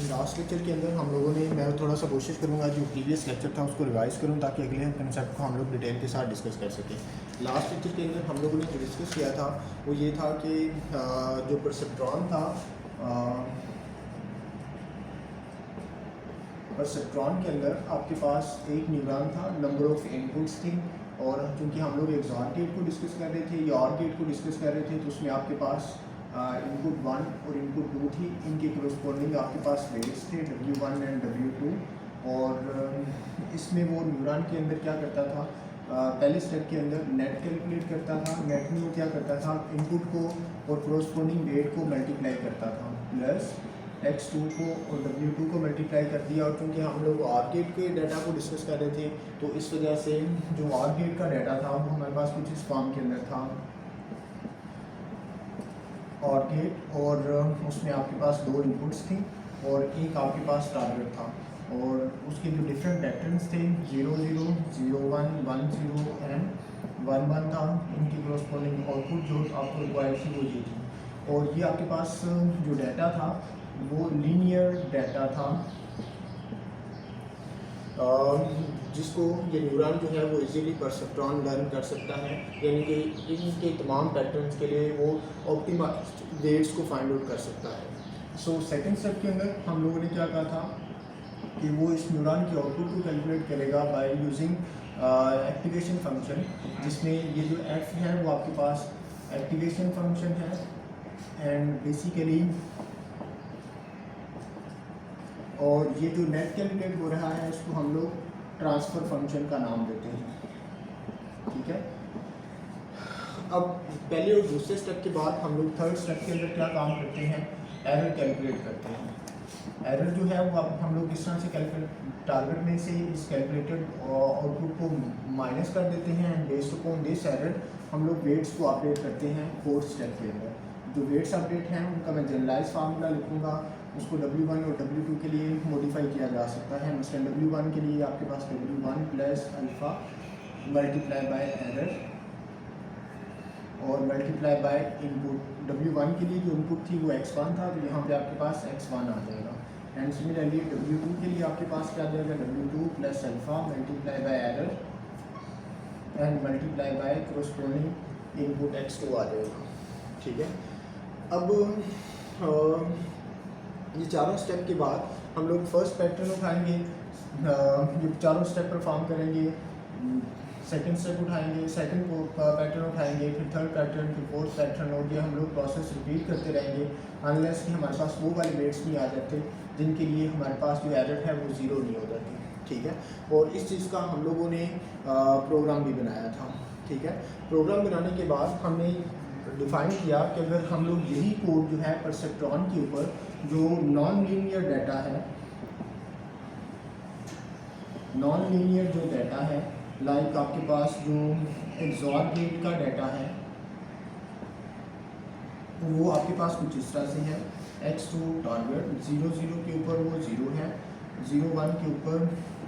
Last lecture के अंदर हम लोगों ने मैं थोड़ा सा कोशिश करूँगा जो प्रीवियस लेक्चर था उसको रिवाइज़ करूँ ताकि अगले कंसेप्ट को हम लोग डिटेल के साथ डिस्कस कर सकें। लास्ट लेक्चर के अंदर हम लोगों ने जो डिस्कस किया था वो ये था कि जो परसेप्ट्रॉन था, परसेप्ट्रॉन के अंदर आपके पास एक न्यूरॉन था, नंबर ऑफ इनपुट्स थी, और चूँकि हम लोग एक्सॉर गेट को डिस्कस कर रहे थे या और गेट को डिस्कस कर रहे थे तो उसमें आपके पास इनपुट 1 और इनपुट 2 थी। इनके करस्पॉन्डिंग आपके पास वेट्स थे W1 एंड W2, और इसमें वो न्यूरॉन के अंदर क्या करता था, पहले स्टेप के अंदर नेट कैलकुलेट करता था। नेट में वो क्या करता था, इनपुट को और करस्पॉन्डिंग वेट को मल्टीप्लाई करता था, प्लस x2 को और W2 को मल्टीप्लाई कर दिया। और चूँकि हम लोग आर गेट के डाटा को डिस्कस कर रहे थे तो इस वजह से जो आर गेट का डाटा था वो हमारे पास कुछ इस फॉर्म के अंदर था, और गेट, और उसमें आपके पास 2 इनपुट्स थी और एक आपके पास टारगेट था, और उसके जो डिफरेंट पैटर्न्स थे 0 0 0 1 1 0 एंड 1 1 था। इनकी करस्पॉन्डिंग आउटपुट जो आपको रिक्वायर्ड थी वो ये थी। और ये आपके पास जो डाटा था वो लीनियर डाटा था, जिसको ये न्यूरॉन जो है वो इजीली परसेप्ट्रॉन लर्न कर सकता है, यानी कि इनके तमाम पैटर्न्स के लिए वो ऑप्टिमाइज्ड वेट्स को फाइंड आउट कर सकता है। सो सेकंड स्टेप के अंदर हम लोगों ने क्या कहा था कि वो इस न्यूरॉन के आउटपुट को कैलकुलेट करेगा बाय यूजिंग एक्टिवेशन फंक्शन, जिसमें ये जो एफ है वो आपके पास एक्टिवेशन फंक्शन है, एंड बेसिकली और ये जो नेट कैलकुलेट हो रहा है इसको हम लोग ट्रांसफ़र फंक्शन का नाम देते हैं, ठीक है। अब पहले और दूसरे स्टेप के बाद हम लोग थर्ड स्टेप के अंदर क्या काम करते हैं, एरर कैलकुलेट करते हैं। एरर जो है वो अब हम लोग किस तरह से कैलकुलेट, टारगेट में से इस कैलकुलेटेड आउटपुट को माइनस कर देते हैं, and based upon this error हम लोग वेट्स को अपडेट करते हैं फोर्थ स्टेप के अंदर। जो वेट्स अपडेट हैं उनका मैं जनरलाइज फार्मूला लिखूँगा, उसको W1 और W2 के लिए मॉडिफाई किया जा सकता है। मसलन W1 के लिए आपके पास W1 plus alpha multiply by error और मल्टीप्लाई बाय इनपुट। W1 के लिए जो इनपुट थी वो x1 था, तो यहाँ पे आपके पास x1 आ जाएगा। एंड सिमिलरली W2 के लिए आपके पास क्या आ जाएगा, W2 plus alpha multiply by error and multiply by corresponding input x2 आ जाएगा, ठीक है। अब ये चारों स्टेप के बाद हम लोग फर्स्ट पैटर्न उठाएंगे, ये चारों स्टेप परफॉर्म करेंगे, सेकंड स्टेप उठाएंगे, सेकंड पैटर्न उठाएंगे, फिर थर्ड पैटर्न, फिर फोर्थ पैटर्न, और ये हम लोग प्रोसेस रिपीट करते रहेंगे अनलेस कि हमारे पास वो वाले वेट्स नहीं आ जाते जिनके लिए हमारे पास जो एरर है वो ज़ीरो नहीं हो जाती, ठीक है। और इस चीज़ का हम लोगों ने प्रोग्राम भी बनाया था, ठीक है। प्रोग्राम बनाने के बाद हमने डिफ़ाइन किया कि अगर हम लोग यही कोड जो है परसेप्ट्रॉन के ऊपर जो नॉन लीनियर डाटा है, नॉन लीनियर जो डाटा है, लाइक आपके पास जो एक्सॉर गेट का डाटा है वो आपके पास कुछ इस तरह से है, x2 टारगेट 0 0 के ऊपर वो 0 है, 0 1 के ऊपर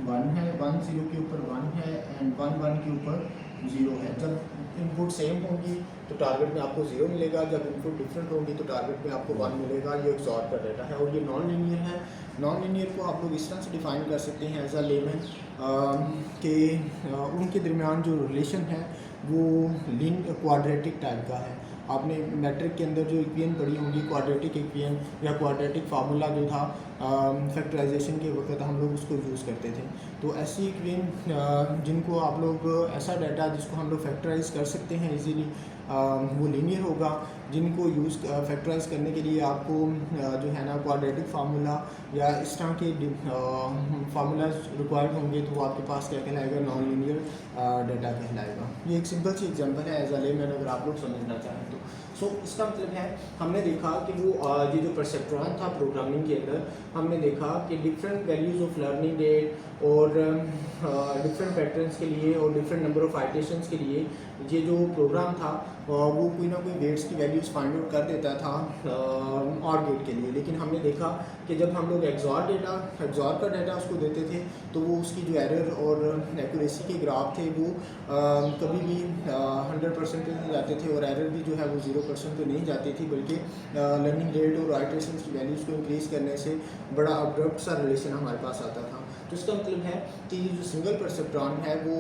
1 है, 1 0 के ऊपर 1 है, एंड 1 1 के ऊपर 0 है। जब इनपुट सेम होंगी तो टारगेट में आपको 0 मिलेगा, जब इनपुट डिफरेंट होंगी तो टारगेट में आपको 1 मिलेगा। ये एक्सॉर का डाटा है और ये नॉन लीनियर है। नॉन लीनियर को आप लोग इस तरह से डिफ़ाइन कर सकते हैं एज अ लेमन कि उनके दरमियान जो रिलेशन है वो क्वाड्रेटिक टाइप का है। आपने मैट्रिक के अंदर जो इक्वेशन पढ़ी होंगी, क्वाड्रेटिक इक्वेशन या क्वाड्रेटिक फार्मूला जो था फैक्टराइजेशन के वक्त हम लोग उसको यूज़ करते थे। तो ऐसी इक्वेशन जिनको आप लोग ऐसा डाटा जिसको हम लोग फैक्टराइज कर सकते हैं इजीली, वो लीनियर होगा। जिनको यूज़ फैक्टराइज करने के लिए आपको जो है ना क्वाड्रेटिक फार्मूला या इस तरह के फार्मूला रिक्वायर्ड होंगे तो वो आपके पास क्या कहलाएगा, नॉन लीनियर डाटा कहलाएगा। ये एक सिंपल सी एग्जांपल है एज अ लेमैन, अगर आप लोग समझना चाहें तो। सो इसका मतलब है हमने देखा कि वो ये जो परसेप्ट्रॉन था प्रोग्रामिंग के अंदर, हमने देखा कि different values of learning rate और डिफरेंट पैटर्न्स के लिए और डिफरेंट नंबर ऑफ आइटेशंस के लिए ये जो प्रोग्राम था वो कोई ना कोई वेट्स की वैल्यूज़ फाइंड आउट कर देता था और गेट के लिए, लेकिन हमने देखा कि जब हम लोग एग्जॉर का डाटा उसको देते थे तो वो उसकी जो एरर और एक्यूरेसी के ग्राफ थे वो कभी भी 100% पे नहीं जाते थे, और एरर भी जो है वो 0% पे नहीं जाती थी, बल्कि लर्निंग रेट और आइटरेशंस की वैल्यूज़ को इंक्रीज़ करने से बड़ा अब्रप्ट सा रिलेशन हमारे पास आता था। तो इसका मतलब है कि जो सिंगल परसेप्ट्रॉन है वो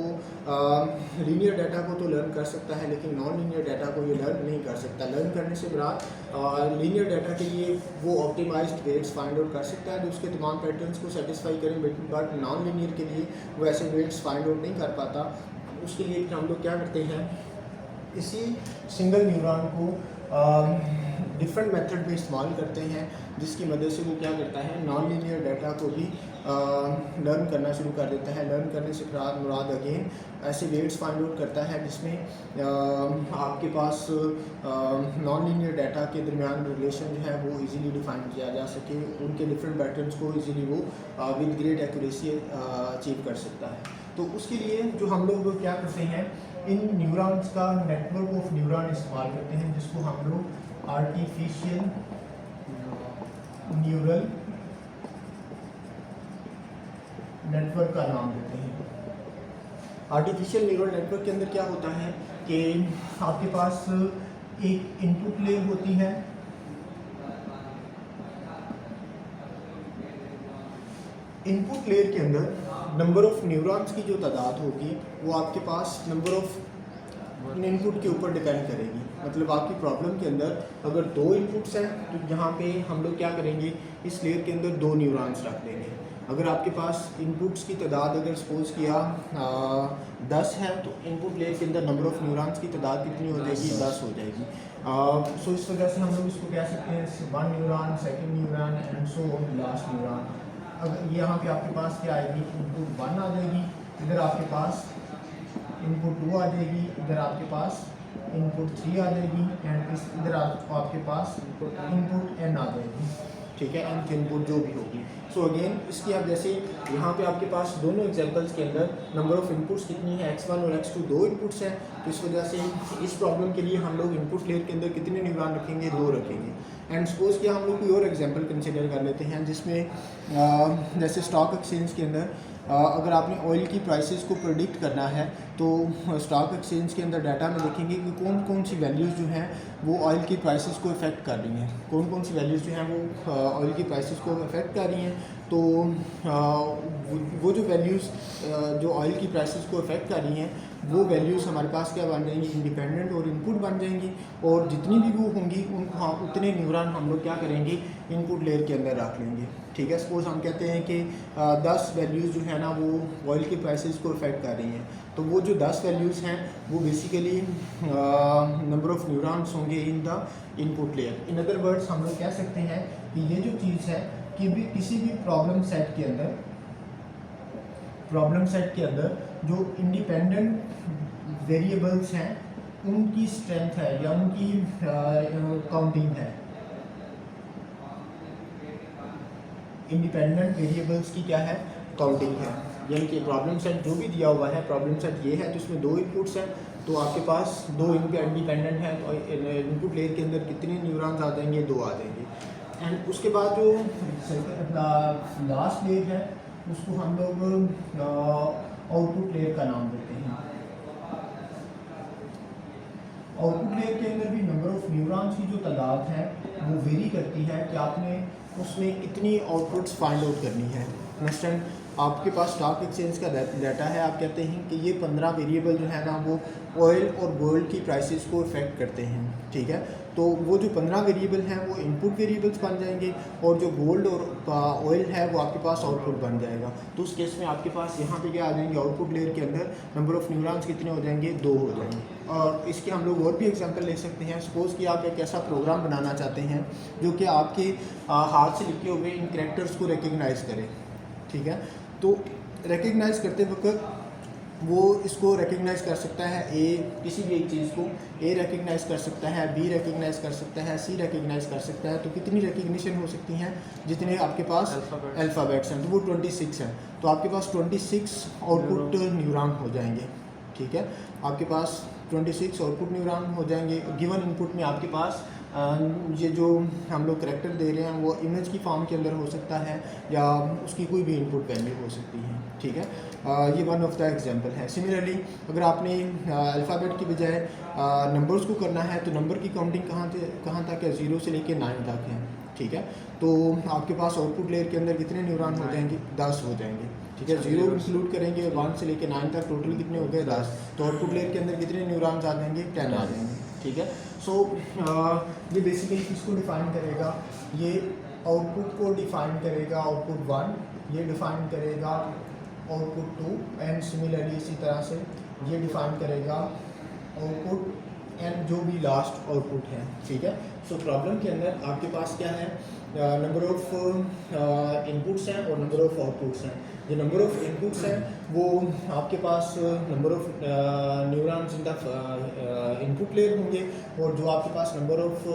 लीनियर डाटा को तो लर्न कर सकता है, लेकिन नॉन लीनियर डाटा को ये लर्न नहीं कर सकता। लर्न करने से बरात लीनियर डाटा के लिए वो ऑप्टिमाइज्ड वेट्स फाइंड आउट कर सकता है जो उसके तमाम पैटर्न्स को सेटिस्फाई करें, बट नॉन लीनियर के लिए वो ऐसे वेट्स फाइंड आउट नहीं कर पाता। उसके लिए हम लोग क्या करते हैं, इसी सिंगल न्यूरॉन को डिफरेंट मेथड में इस्तेमाल करते हैं, जिसकी मदद से वो क्या करता है, नॉन लीनियर डाटा को भी लर्न करना शुरू कर देता है। लर्न करने से मुराद अगेन ऐसे वेट्स फाइंड आउट करता है जिसमें आपके पास नॉन लीनियर डाटा के दरमियान रिलेशन जो है वो इजीली डिफाइन किया जा सके, उनके डिफरेंट पैटर्न्स को इजीली वो विद ग्रेट एक्यूरेसी अचीव कर सकता है। तो उसके लिए जो हम लोग क्या करते हैं, इन न्यूरॉन्स का नेटवर्क ऑफ न्यूरॉन इस्तेमाल करते हैं, जिसको हम लोग आर्टिफिशियल न्यूरल नेटवर्क का नाम देते हैं। आर्टिफिशियल न्यूरल नेटवर्क के अंदर क्या होता है कि आपके पास एक इनपुट लेयर होती है, इनपुट लेयर के अंदर नंबर ऑफ न्यूरॉन्स की जो तादाद होगी वो आपके पास नंबर ऑफ इनपुट के ऊपर डिपेंड करेगी। मतलब आपकी प्रॉब्लम के अंदर अगर 2 इनपुट्स हैं तो यहाँ पे हम लोग क्या करेंगे, इस लेयर के अंदर 2 न्यूरॉन्स रख देंगे। अगर आपके पास इनपुट्स की तादाद अगर सपोज किया 10 है तो इनपुट लेयर के अंदर नंबर ऑफ न्यूरॉन्स की तादाद कितनी हो जाएगी, 10 हो जाएगी। सो इस वजह से हम लोग इसको कह सकते हैं 1 neuron, second neuron and so on last neuron. अगर यहाँ पे आपके पास क्या आएगी, इनपुट 1 आ जाएगी, इधर आपके पास इनपुट 2 आ जाएगी, इधर आपके पास इनपुट 3 आ जाएगी एंड इधर आपके पास इनपुट n आ जाएगी, ठीक है, nth इनपुट जो भी होगी। सो अगेन इसकी आप जैसे यहाँ पे आपके पास दोनों एग्जांपल्स के अंदर नंबर ऑफ इनपुट्स कितनी है, x1 और x2 2 इनपुट्स हैं, तो इस वजह से इस प्रॉब्लम के लिए हम लोग इनपुट लेयर के अंदर कितने न्यूरॉन रखेंगे, 2 रखेंगे। एंड सपोज कि हम लोग कोई और एग्जांपल कंसिडर कर लेते हैं जिसमें जैसे स्टॉक एक्सचेंज के अंदर अगर आपने ऑयल की प्राइसेस को प्रेडिक्ट करना है तो स्टॉक एक्सचेंज के अंदर डाटा में देखेंगे कि कौन कौन सी वैल्यूज़ जो हैं वो ऑयल की प्राइसेस को इफ़ेक्ट कर रही हैं, कौन कौन सी वैल्यूज़ जो हैं वो ऑयल की प्राइसेस को इफ़ेक्ट कर रही हैं। तो वो जो वैल्यूज़ जो ऑयल की प्राइसेस को इफ़ेक्ट कर रही हैं वो वैल्यूज़ हमारे पास क्या बन जाएंगी, इंडिपेंडेंट और इनपुट बन जाएंगी, और जितनी भी वो होंगी उतने न्यूरॉन हम लोग क्या करेंगे, इनपुट लेयर के अंदर रख लेंगे, ठीक है। सपोज हम कहते हैं कि 10 वैल्यूज़ जो है ना वो ऑयल की प्राइसेस को इफ़ेक्ट कर रही हैं, तो वो जो 10 वैल्यूज़ हैं वो बेसिकली नंबर ऑफ़ न्यूरॉन्स होंगे इन the input layer. In other words हम लोग कह सकते हैं कि ये जो चीज़ है कि भी किसी भी प्रॉब्लम सेट के अंदर जो इंडिपेंडेंट वेरिएबल्स हैं उनकी स्ट्रेंथ है या उनकी काउंटिंग है। इंडिपेंडेंट वेरिएबल्स की क्या है, काउंटिंग है, यानी कि प्रॉब्लम सेट जो भी दिया हुआ है, प्रॉब्लम सेट ये है तो इसमें 2 इनपुट्स हैं तो आपके पास 2 इंडिपेंडेंट हैं, तो इनपुट लेयर के अंदर कितने न्यूरॉन्स आ जाएंगे, 2 आ जाएंगे। एंड उसके बाद जो लास्ट लेयर है उसको हम लोग आउटपुट लेयर का नाम देते हैं। आउटपुट लेयर के अंदर भी नंबर ऑफ न्यूरॉन्स की जो तादाद है वो वेरी करती है कि आपने उसमें कितनी आउटपुट्स फाइंड आउट करनी है। इंस्टेंट आपके पास स्टॉक एक्सचेंज का डाटा है, आप कहते हैं कि ये 15 वेरिएबल जो है ना वो ऑयल और गोल्ड की प्राइसेस को इफ़ेक्ट करते हैं, ठीक है। तो वो जो 15 वेरिएबल हैं वो इनपुट वेरिएबल्स बन जाएंगे और जो गोल्ड और ऑयल है वो आपके पास आउटपुट बन जाएगा। तो उस केस में आपके पास यहाँ पे क्या आ जाएंगे, आउटपुट लेयर के अंदर नंबर ऑफ़ न्यूरॉन्स कितने हो जाएंगे, 2 हो जाएंगे। और इसके हम लोग और भी एग्जांपल ले सकते हैं। सपोज़ कि आप एक ऐसा प्रोग्राम बनाना चाहते हैं जो कि आपके हाथ से लिखे हुए इन कैरेक्टर्स को रिकग्नाइज़ करे, ठीक है। तो रिकग्नाइज़ करते वक्त वो इसको रिकग्नाइज़ कर सकता है, ए किसी भी एक चीज़ को ए रिकग्नाइज़ कर सकता है, बी रिकग्नाइज़ कर सकता है, सी रिकग्नाइज़ कर सकता है। तो कितनी रिकग्निशन हो सकती हैं, जितने आपके पास अल्फ़ाबेट्स हैं, तो वो 26 हैं। तो आपके पास 26 आउटपुट न्यूरॉन हो जाएंगे, ठीक है। आपके पास 26 आउटपुट न्यूरॉन हो जाएंगे। गिवन इनपुट में आपके पास ये जो हम लोग करैक्टर दे रहे हैं वो इमेज की फॉर्म के अंदर हो सकता है या उसकी कोई भी इनपुट वैल्यू हो सकती है, ठीक है। ये वन ऑफ द एग्जांपल है। सिमिलरली अगर आपने अल्फ़ाबेट की बजाय नंबर्स को करना है तो नंबर की काउंटिंग कहाँ तक है, 0 से लेके 9 तक है, ठीक है। तो आपके पास आउटपुट लेयर के अंदर कितने न्यूरॉन हो जाएंगे, 10 हो जाएंगे, ठीक है। 0 इंक्लूड करेंगे और 1 से लेके 9 तक टोटल कितने हो गए, 10। तो आउटपुट लेयर के अंदर कितने न्यूरॉन्स आ जाएंगे, 10 आ जाएंगे, ठीक है। सो ये बेसिकली किसको डिफाइन करेगा, ये आउटपुट को डिफाइन करेगा, आउटपुट 1 ये डिफाइन करेगा आउटपुट 2 एंड सिमिलरली इसी तरह से ये डिफाइन करेगा आउटपुट एंड जो भी लास्ट आउटपुट है, ठीक है। सो प्रॉब्लम के अंदर आपके पास क्या है, नंबर ऑफ इनपुट्स हैं और नंबर ऑफ आउटपुट्स हैं। जो नंबर ऑफ इनपुट्स हैं वो आपके पास number of neurons in the input layer होंगे और जो आपके पास नंबर ऑफ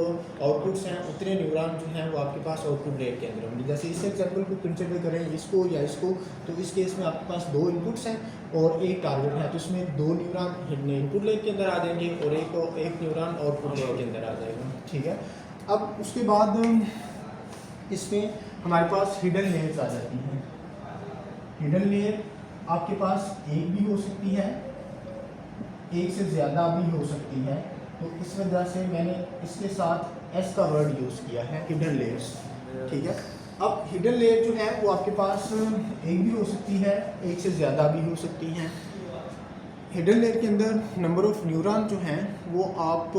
आउटपुट्स हैं उतने न्यूरॉन जो हैं वो आपके पास आउटपुट लेयर के अंदर होंगे। जैसे इस एग्जांपल को कंसिडर करें, इसको या इसको, तो इस केस में आपके पास 2 इनपुट्स हैं और एक टारगेट है, तो इसमें 2 न्यूरॉन इनपुट लेयर के अंदर आ जाएंगे और एक न्यूरॉन आउटपुट लेयर के अंदर आ जाएगा, ठीक है। अब उसके बाद इसमें हमारे पास हिडन लेयर्स आ जाती हैं। हिडन लेयर आपके पास एक भी हो सकती है, एक से ज़्यादा भी हो सकती है, तो इस वजह से मैंने इसके साथ एस का वर्ड यूज़ किया है, हिडन लेयर्स, ठीक है। अब हिडन लेयर जो है वो आपके पास एक भी हो सकती है, एक से ज़्यादा भी हो सकती हैं। हिडन लेयर के अंदर नंबर ऑफ़ न्यूरॉन जो हैं वो आप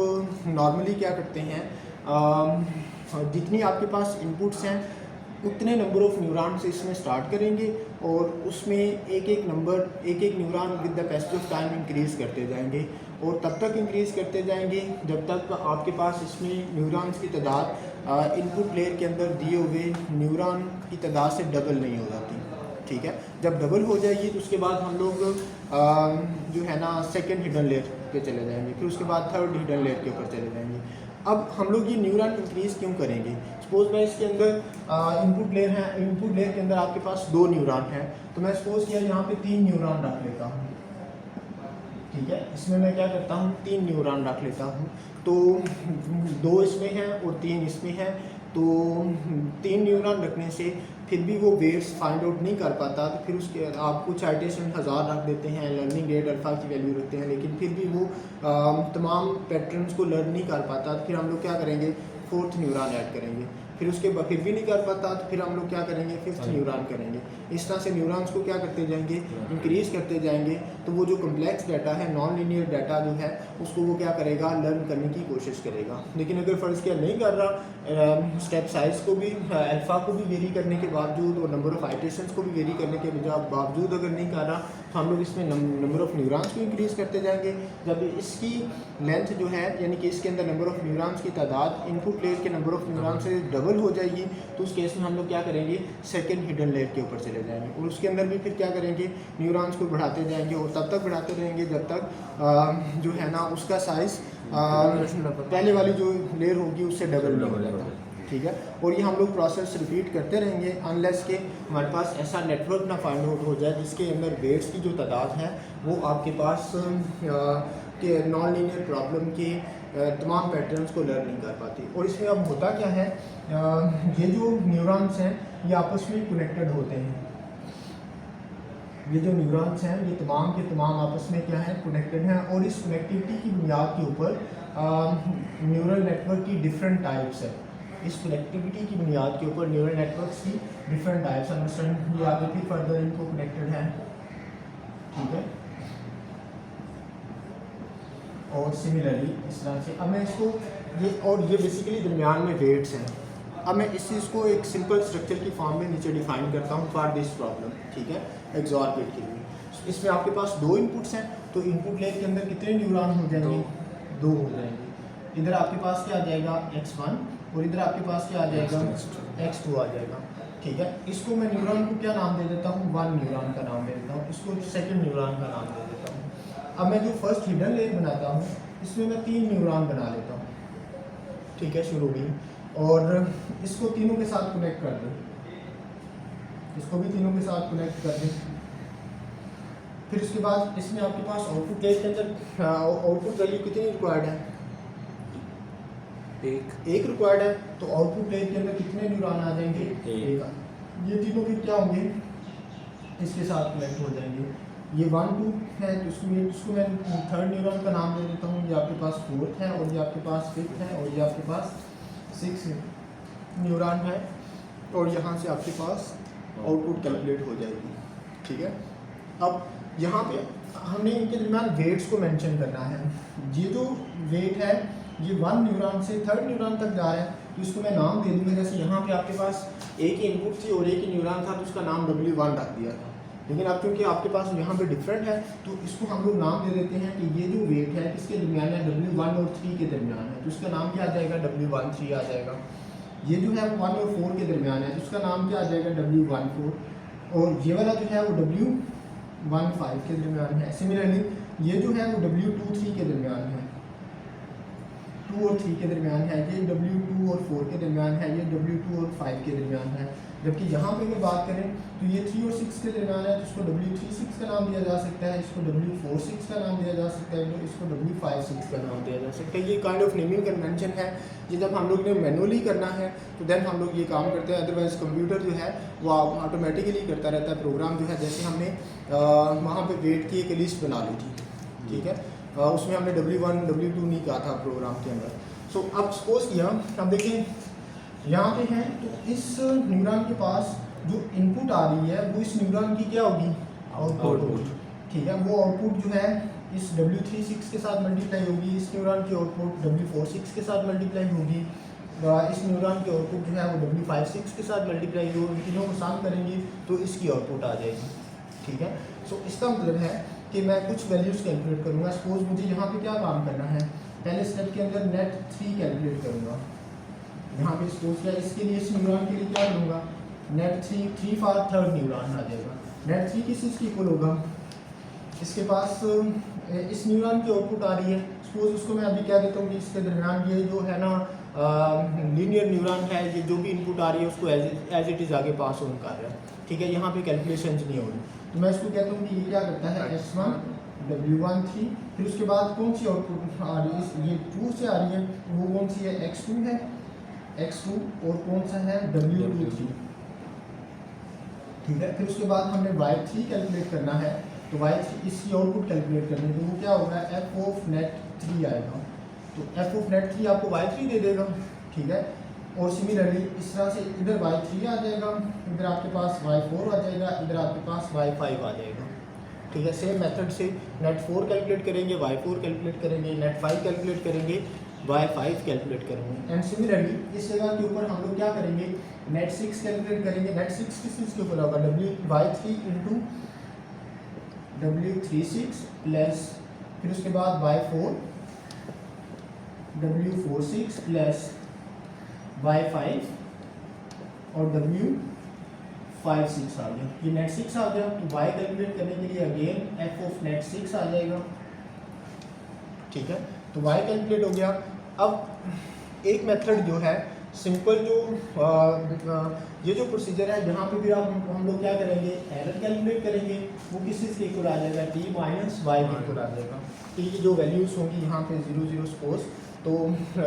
नॉर्मली क्या करते हैं, जितनी आपके पास इनपुट्स हैं उतने नंबर ऑफ़ न्यूरॉन से इसमें स्टार्ट करेंगे और उसमें एक एक neuron with the passage of time increase करते जाएंगे और तब तक इंक्रीज़ करते जाएंगे जब तक आपके पास इसमें न्यूरॉन्स की तादाद इनपुट लेयर के अंदर दिए हुए न्यूरॉन की तादाद से डबल नहीं हो जाती, ठीक है। जब डबल हो जाएगी तो उसके बाद हम लोग जो है ना सेकेंड हिडन लेयर पे चले जाएंगे, फिर उसके बाद थर्ड हिडन लेयर के ऊपर चले जाएंगे। अब हम लोग ये न्यूरॉन इंक्रीज़ क्यों करेंगे, सपोज मैं इसके अंदर इनपुट लेयर है, इनपुट लेयर के अंदर आपके पास 2 न्यूरॉन हैं, तो मैं सपोज किया यहाँ पे 3 न्यूरॉन रख लेता हूँ, ठीक है। इसमें मैं क्या करता हूँ, 3 न्यूरॉन रख लेता हूँ, तो 2 इसमें हैं और 3 इसमें हैं, तो 3 न्यूरॉन रखने से फिर भी वो वेट्स फाइंड आउट नहीं कर पाता, तो फिर उसके आप कुछ साइटेशन 1000 रख देते हैं, लर्निंग रेट अल्फ़ा की वैल्यू रखते हैं, लेकिन फिर भी वो तमाम पैटर्न्स को लर्न नहीं कर पाता, तो फिर हम लोग क्या करेंगे, 4th न्यूरॉन ऐड करेंगे। फिर उसके बाद फिर भी नहीं कर पाता तो फिर हम लोग क्या करेंगे, 5th न्यूरॉन करेंगे। इस तरह से न्यूरॉन्स को क्या करते जाएंगे, इंक्रीज़ करते जाएंगे, तो वो जो कम्प्लेक्स डाटा है, नॉन लीनियर डाटा जो है उसको वो क्या करेगा, लर्न करने की कोशिश करेगा। लेकिन अगर फ़र्ज़ किया नहीं कर रहा, स्टेप साइज़ को भी अल्फ़ा को भी वेरी करने के बावजूद और नंबर ऑफ़ आइटरेशंस को भी वेरी करने के बावजूद अगर नहीं कर रहा, तो हम लोग इसमें नंबर ऑफ़ न्यूरॉन्स को इंक्रीज़ करते जाएंगे। जब इसकी लेंथ जो है यानी कि इसके अंदर नंबर ऑफ़ न्यूरॉन्स की तादाद इनपुट लेयर के नंबर ऑफ़ न्यूरॉन से डबल हो जाएगी, तो उस केस में हम लोग क्या करेंगे, सेकंड हिडन लेयर के ऊपर चले जाएंगे और उसके अंदर भी फिर क्या करेंगे, न्यूरॉन्स को बढ़ाते जाएंगे और तब तक बढ़ाते रहेंगे जब तक जो है ना उसका साइज़ पहले वाली जो लेयर होगी उससे डबल नहीं हो जाता, ठीक है। और ये हम लोग प्रोसेस रिपीट करते रहेंगे अनलेस के हमारे पास ऐसा नेटवर्क ना फाइंड आउट हो जाए जिसके अंदर वेट्स की जो तादाद है वो आपके पास के नॉन लीनियर प्रॉब्लम के तमाम पैटर्न्स को लर्न नहीं कर पाती। और इसमें अब होता क्या है, ये जो न्यूरॉन्स हैं ये आपस में कनेक्टेड होते हैं, ये जो न्यूरॉन्स हैं ये तमाम के तमाम आपस में क्या है, कनेक्टेड हैं। और इस कनेक्टिविटी की बुनियाद के ऊपर न्यूरल नेटवर्क की डिफरेंट टाइप्स है। इस कनेक्टिविटी की बुनियाद के ऊपर न्यूरल नेटवर्क्स की डिफरेंट टाइप्स अंडरस्टैंड, ये आगे फिर फर्दर इनको कनेक्टेड हैं, ठीक है। और सिमिलरली इस तरह से अब मैं इसको ये बेसिकली दरमियान में वेट्स हैं। अब मैं इस चीज़ को एक सिंपल स्ट्रक्चर की फॉर्म में नीचे डिफाइन करता हूँ फॉर दिस प्रॉब्लम, ठीक है, एक्सॉर गेट के लिए। इसमें आपके पास 2 इनपुट्स हैं, तो इनपुट लेयर के अंदर कितने न्यूरॉन हो जाएंगे, 2 हो जाएंगे। इधर आपके पास क्या आ जाएगा, x1 और इधर आपके पास क्या आ जाएगा, x2 आ जाएगा, ठीक है। इसको मैं न्यूरॉन को क्या नाम दे देता हूँ, 1 न्यूरॉन का नाम दे देता हूँ, इसको सेकेंड न्यूरॉन का नाम दे देता हूँ। अब मैं जो फर्स्ट हिडन लेयर बनाता हूँ इसमें मैं 3 न्यूरॉन बना लेता हूँ, ठीक है, शुरू में, और इसको तीनों के साथ कनेक्ट कर दें, इसको भी तीनों के साथ कनेक्ट कर दें। फिर उसके बाद इसमें आपके पास आउटपुट प्लेट के अंदर आउटपुट वैल्यू कितनी रिक्वायर्ड है? एक रिक्वायर्ड है। तो आउटपुट प्लेट के अंदर कितने न्यूरॉन आ जाएंगे? एक। ये तीनों फिर क्या होंगे? इसके साथ कनेक्ट हो जाएंगे। ये 1 2 है, तो इसको मैं थर्ड न्यूरॉन का नाम दे देता हूँ। ये आपके पास फोर्थ है, और ये आपके पास फिफ्थ है, और ये आपके पास 6 न्यूरॉन है, और यहाँ से आपके पास आउटपुट कैलकुलेट हो जाएगी। ठीक है। अब यहाँ पे हमने इनके दरमियान वेट्स को मेंशन करना है। ये जो वेट है ये 1 न्यूरॉन से थर्ड न्यूरॉन तक जा रहा है, तो इसको मैं नाम दे दूँगा। जैसे यहाँ पे आपके पास एक ही इनपुट थी और एक ही न्यूरॉन था, तो उसका नाम W1 रख दिया था। लेकिन अब क्योंकि आपके पास यहाँ पे डिफरेंट है, तो इसको हम लोग नाम दे देते हैं कि ये जो वेट है किसके दरमियान है? W1 और 3 के दरमियान है, तो इसका नाम क्या आ जाएगा? W13 आ जाएगा। ये जो है 1 और 4 के दरमियान है, तो उसका नाम क्या आ जाएगा? W14। और ये वाला जो है वो W15 के दरमियान है। सिमिलरली ये जो है वो W23 के दरमियान है, 2 और 3 के दरमियान है। ये W2 और 4 के दरमियान है, ये W2 और 5 के दरमियान है। जबकि यहाँ पे अगर बात करें तो ये 3 और 6 के दरमियान है, तो इसको W36 का नाम दिया जा सकता है, इसको W46 का नाम दिया जा सकता है, इसको W56 का नाम दिया जा सकता है। ये काइंड ऑफ नेमिंग कन्वेंशन है। ये जब हम लोग ने मैनुअली करना है तो देन हम लोग ये काम करते हैं, अदरवाइज कंप्यूटर जो है वो ऑटोमेटिकली करता रहता है प्रोग्राम जो है। जैसे हमने वहाँ पर वेट की एक लिस्ट बना ली थी, ठीक है, उसमें हमने W1 W2 नहीं कहा था प्रोग्राम के अंदर। सो अब सपोज किया, अब देखिए यहाँ पे है, तो इस न्यूरॉन के पास जो इनपुट आ रही है वो इस न्यूरॉन की क्या होगी? आउटपुट। ठीक है, वो आउटपुट जो है इस W36 के साथ मल्टीप्लाई होगी, इस न्यूरॉन की आउटपुट W46 के साथ मल्टीप्लाई होगी, इस न्यूरॉन की आउटपुट जो है वो W56 के साथ मल्टीप्लाई होगी। तीनों को सम करेंगे तो इसकी आउटपुट आ जाएगी। ठीक है। सो इसका मतलब है कि मैं कुछ वैल्यूज़ कैलकुलेट करूँगा। सपोज मुझे यहाँ पे क्या काम करना है? पहले स्टेप के अंदर नेट 3 कैलकुलेट करूँगा। यहाँ पे सपोज किया, इसके लिए इस न्यूरॉन के लिए क्या करूँगा? नेट 3 फॉर थर्ड न्यूरॉन आ जाएगा। नेट 3 किस चीज़ की इक्वल होगा? इसके पास इस न्यूरॉन की आउटपुट आ रही है, सपोज उसको मैं अभी कह देता हूँ कि इसके दरमियान ये जो है ना लीनियर न्यूरॉन है, ये जो भी इनपुट आ रही है उसको एज इट इज़ आगे पास ऑन कर रहा है। ठीक है, यहाँ पे कैलकुलेशन नहीं हो रही, तो मैं इसको कहता हूँ कि ये क्या करता है? S1 W13। फिर उसके बाद कौन सी आउटपुट आ रही है? ये 2 से आ रही है, वो कौन सी है? X2 है, X2, और कौन सा है? W23। ठीक है, फिर उसके बाद हमने Y3 कैलकुलेट करना है, तो Y3 इसकी आउटपुट कैलकुलेट करनी है, तो वो क्या होगा? F ऑफ नेट 3 आएगा, तो F ऑफ नेट 3 आपको Y3 दे देगा। ठीक है, और सिमिलरली इस तरह से इधर Y3 आ जाएगा, इधर आपके पास Y4 आ जाएगा, इधर आपके पास Y5 आ जाएगा। ठीक है, सेम मेथड से नेट 4 कैलकुलेट करेंगे, Y4 कैलकुलेट करेंगे, नेट 5 कैलकुलेट करेंगे, Y5 कैलकुलेट करेंगे। एंड सिमिलरली इस जगह के ऊपर हम लोग क्या करेंगे? नेट 6 कैलकुलेट करेंगे। नेट 6 किस चीज़ के ऊपर होगा? Y3 इंटू W36 प्लस फिर उसके बाद Y4 W46 प्लस Y5 और W56 आ गया। ये नेट 6 आ गया, तो Y कैलकुलेट करने के लिए अगेन F ऑफ नेट 6 आ जाएगा। ठीक है, तो Y कैलकुलेट हो गया। अब एक मेथड जो है सिंपल, जो ये जो प्रोसीजर है यहाँ पे भी हम लोग क्या करेंगे? एरर कैलकुलेट करेंगे। वो किस चीज़ के इक्वल आ जाएगा? T माइनस Y के इक्वल आ जाएगा। T की जो वैल्यूज़ होंगी यहाँ पे 0 0 सपोज, तो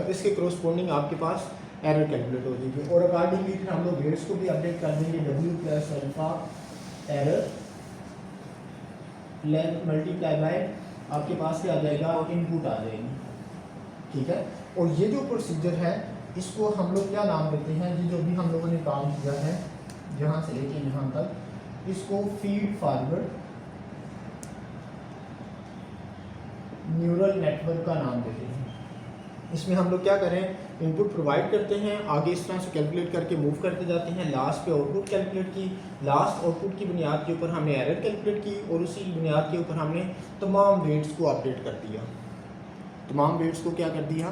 इसके क्रोस्पोंडिंग आपके पास एरर कैलकुलेट हो जाएगी, और अकॉर्डिंगली फिर हम लोग वेट्स को भी अपडेट कर देंगे। W plus alpha error length multiply by आपके पास क्या आ जाएगा? इनपुट आ जाएगी। ठीक है, और ये जो प्रोसीजर है इसको हम लोग क्या नाम देते हैं? ये जो भी हम लोगों ने काम किया है यहाँ से लेके यहाँ तक, इसको फीड फॉरवर्ड न्यूरल नेटवर्क का नाम देते हैं। इसमें हम लोग क्या करें? इनपुट प्रोवाइड करते हैं, आगे इस तरह से कैलकुलेट करके मूव करते जाते हैं। लास्ट पे आउटपुट कैलकुलेट की, लास्ट आउटपुट की बुनियाद के ऊपर हमने एरर कैलकुलेट की, और उसी बुनियाद के ऊपर हमने तमाम वेट्स को अपडेट कर दिया। तमाम वेट्स को क्या कर दिया?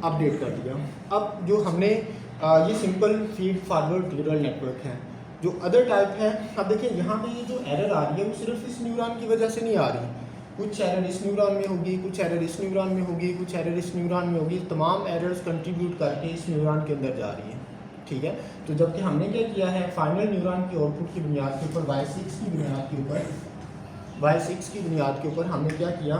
अपडेट कर दिया। अब जो हमने ये simple feed forward neural network है। जो अदर टाइप है, अब देखिए यहाँ पे ये जो एरर आ रही है वो सिर्फ इस न्यूरॉन की वजह से नहीं आ रही। कुछ एरर इस न्यूरॉन में होगी, कुछ एरर इस न्यूरॉन में होगी, कुछ एरर इस न्यूरॉन में होगी। तमाम एरर्स कंट्रीब्यूट करके इस न्यूरॉन के अंदर जा रही है। ठीक है, तो जबकि हमने क्या किया है? फाइनल न्यूरॉन की आउटपुट की बुनियाद के ऊपर, Y6 की बुनियाद के ऊपर, y6 की बुनियाद के ऊपर हमने क्या किया,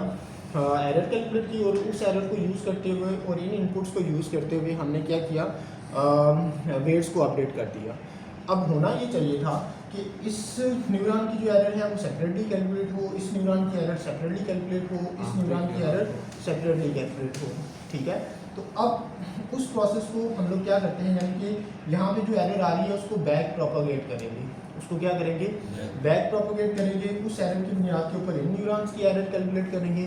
एरर कैलकुलेट की, और उस एरर को यूज़ करते हुए और इन इनपुट्स को यूज़ करते हुए हमने क्या किया, वेट्स को अपडेट कर दिया। अब होना ये चाहिए था कि इस न्यूरॉन की जो एरर है वो सेपरेटली कैलकुलेट हो, इस न्यूरॉन की एरर सेपरेटली कैलकुलेट हो, इस न्यूरॉन की एरर सेपरेटली कैलकुलेट हो, ठीक है। तो अब उस प्रोसेस को हम लोग क्या करते हैं, यानी कि यहाँ पे जो एरर आ रही है उसको बैक प्रोपागेट करेंगे, उसको क्या करेंगे, बैक प्रोपागेट करेंगे। उस एरर की बुनियाद के ऊपर इन न्यूरॉन्स की एरर कैलकुलेट करेंगे।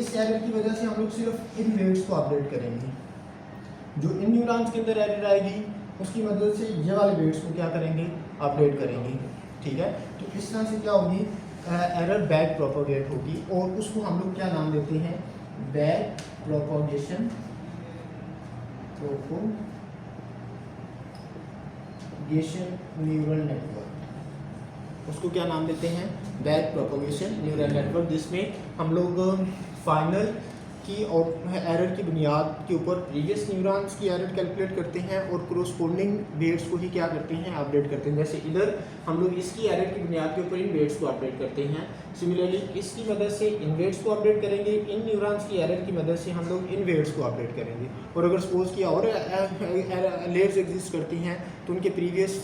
इस एरर की वजह से हम लोग सिर्फ इन वेट्स को अपडेट करेंगे। जो इन न्यूरॉन्स के अंदर एरर आएगी उसकी मदद से ये वाले वेट्स को क्या करेंगे, अपडेट करेंगे, ठीक है। तो इस तरह से क्या होगी, एरर बैक प्रोपागेट होगी, और उसको हम लोग क्या नाम देते हैं, बैक प्रोपागेशन न्यूरल नेटवर्क। उसको क्या नाम देते हैं, बैक प्रोपागेशन न्यूरल नेटवर्क, जिसमें हम लोग फाइनल की और एरर की बुनियाद के ऊपर प्रीवियस न्यूरॉन्स की एरर कैलकुलेट करते हैं और कोरोस्पोंडिंग वेट्स को ही क्या करते हैं, अपडेट करते हैं। जैसे इधर हम लोग इसकी एरर की बुनियाद के ऊपर इन वेट्स को अपडेट करते हैं, सिमिलरली इसकी मदद से इन वेट्स को अपडेट करेंगे, इन न्यूरॉन्स की एरर की मदद से हम लोग इन वेट्स को अपडेट करेंगे। और अगर सपोज किया और लेयर्स एग्जिस्ट करती हैं तो उनके प्रीवियस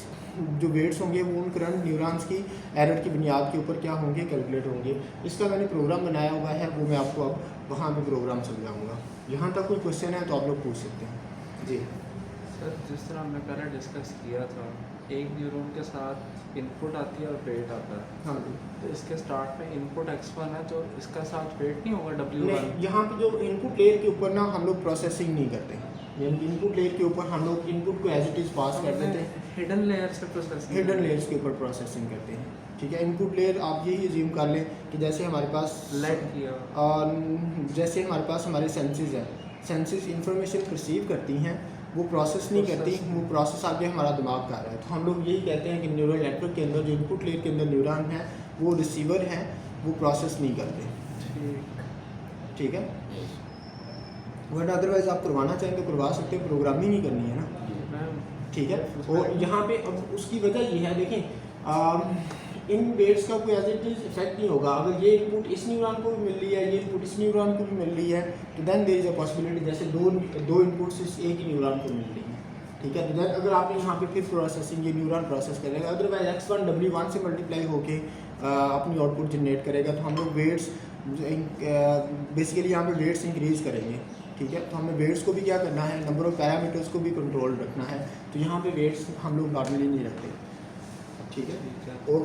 जो वेट्स होंगे वो उन करंट न्यूरॉन्स की एरर की बुनियाद के ऊपर क्या होंगे, कैलकुलेट होंगे। इसका मैंने प्रोग्राम बनाया हुआ है, वो मैं आपको अब वहाँ पे प्रोग्राम समझाऊंगा। यहाँ तक कोई क्वेश्चन है तो आप लोग पूछ सकते हैं जी। सर जिस तरह हमने पहले डिस्कस किया था, एक न्यूरॉन के साथ इनपुट आती है और वेट आता है। हाँ जी। तो इसके स्टार्ट में इनपुट x1 है, तो इसका साथ वेट नहीं होगा w1? यहाँ पे जो इनपुट लेयर के ऊपर ना हम लोग प्रोसेसिंग नहीं करते, यानी कि इनपुट लेयर के ऊपर हम लोग इनपुट को एज इट इज़ पास कर देते हैं, हिडन लेयर से प्रोसेसिंग, हिडन लेयर्स के ऊपर प्रोसेसिंग करते हैं, ठीक है। इनपुट लेयर आप यही अज्यूम कर लें कि जैसे हमारे पास लेट किया, जैसे हमारे पास हमारे सेंसेस हैं, सेंसेस इंफॉर्मेशन परसीव करती हैं, वो प्रोसेस नहीं करती, वो प्रोसेस आगे हमारा दिमाग कर रहा है। तो हम लोग यही कहते हैं कि न्यूरल नेटवर्क के अंदर जो इनपुट लेयर के अंदर न्यूरॉन है वो रिसीवर हैं, वो प्रोसेस नहीं करते, ठीक है। वरना अदरवाइज आप करवाना चाहें तो करवा सकते हैं, प्रोग्रामिंग नहीं करनी है ना, ठीक है। और यहाँ पे अब उसकी वजह ये है, देखें इन वेट्स का कोई एज इट इज इफेक्ट नहीं होगा। अगर ये इनपुट इस न्यूरॉन को भी मिल रही है, ये इनपुट इस न्यूरॉन को भी मिल रही है, तो then there is a possibility जैसे दो इनपुट्स इस एक ही न्यूरॉन को मिल रही है, ठीक है। तो देन अगर आप यहाँ पे फिर प्रोसेसिंग ये न्यूरॉन प्रोसेस करेगा, अदरवाइज x1 w1 से मल्टीप्लाई होके अपनी आउटपुट जनरेट करेगा। तो हम लोग वेट्स बेसिकली यहाँ पे वेट्स इंक्रीज करेंगे, ठीक है। तो हमें वेट्स को भी क्या करना है, नंबर ऑफ पैरामीटर्स को भी कंट्रोल रखना है। तो यहाँ पे वेट्स हम लोग नॉर्मली नहीं रखते, ठीक है। और